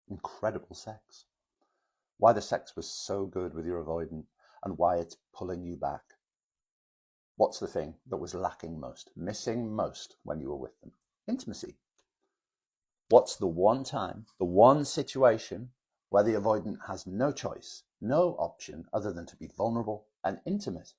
incredible sex. Why the sex was so good with your avoidant and why it's pulling you back. What's the thing that was lacking most, missing most when you were with them? Intimacy. What's the one time, the one situation where the avoidant has no choice, no option other than to be vulnerable and intimate?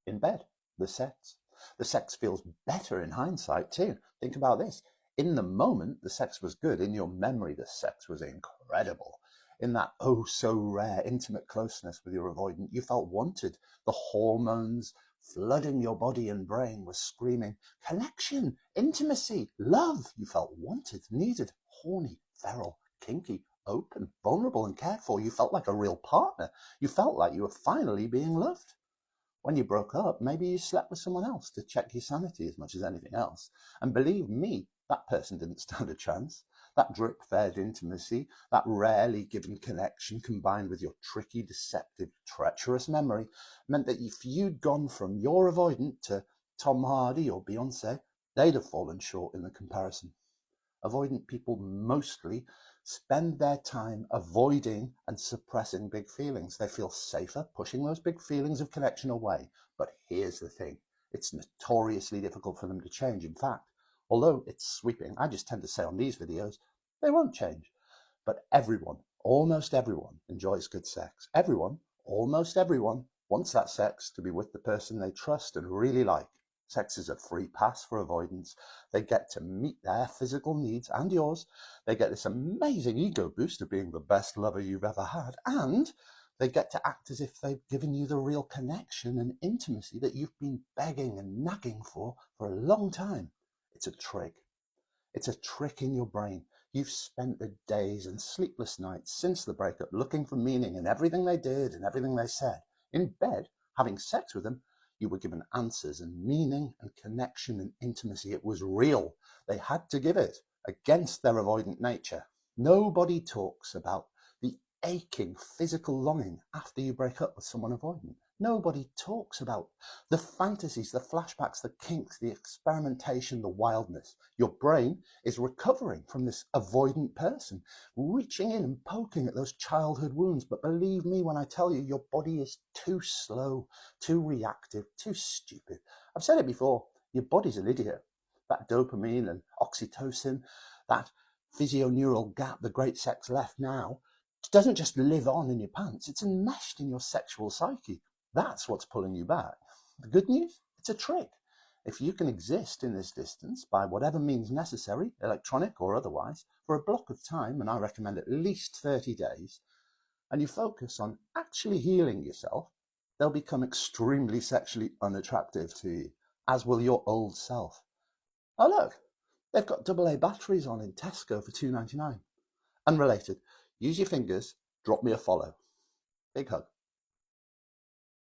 In bed. The sex. The sex feels better in hindsight too. Think about this. In the moment, the sex was good. In your memory, the sex was incredible. In that oh so rare intimate closeness with your avoidant, you felt wanted. The hormones flooding your body and brain were screaming connection, intimacy, love. You felt wanted, needed, horny, feral, kinky, open, vulnerable and cared for. You felt like a real partner. You felt like you were finally being loved. When you broke up, maybe you slept with someone else to check your sanity as much as anything else. And believe me, that person didn't stand a chance. That drip-fed intimacy, that rarely given connection combined with your tricky, deceptive, treacherous memory meant that if you'd gone from your avoidant to Tom Hardy or Beyonce, they'd have fallen short in the comparison. Avoidant people mostly spend their time avoiding and suppressing big feelings. They feel safer pushing those big feelings of connection away. But here's the thing. It's notoriously difficult for them to change. In fact, although it's sweeping, I just tend to say on these videos, they won't change. But everyone, almost everyone, enjoys good sex. Everyone, almost everyone, wants that sex to be with the person they trust and really like. Sex is a free pass for avoidance. They get to meet their physical needs and yours. They get this amazing ego boost of being the best lover you've ever had. And they get to act as if they've given you the real connection and intimacy that you've been begging and nagging for a long time. It's a trick. It's a trick in your brain. You've spent the days and sleepless nights since the breakup looking for meaning in everything they did and everything they said. In bed, having sex with them, you were given answers and meaning and connection and intimacy. It was real. They had to give it against their avoidant nature. Nobody talks about the aching physical longing after you break up with someone avoidant. Nobody talks about the fantasies, the flashbacks, the kinks, the experimentation, the wildness. Your brain is recovering from this avoidant person, reaching in and poking at those childhood wounds. But believe me when I tell you, your body is too slow, too reactive, too stupid. I've said it before, your body's an idiot. That dopamine and oxytocin, that physioneural gap the great sex left now, doesn't just live on in your pants, it's enmeshed in your sexual psyche. That's what's pulling you back. The good news? It's a trick. If you can exist in this distance by whatever means necessary, electronic or otherwise, for a block of time, and I recommend at least 30 days, and you focus on actually healing yourself, they'll become extremely sexually unattractive to you, as will your old self. Oh look, they've got AA batteries on in Tesco for $2.99. Unrelated, use your fingers, drop me a follow. Big hug.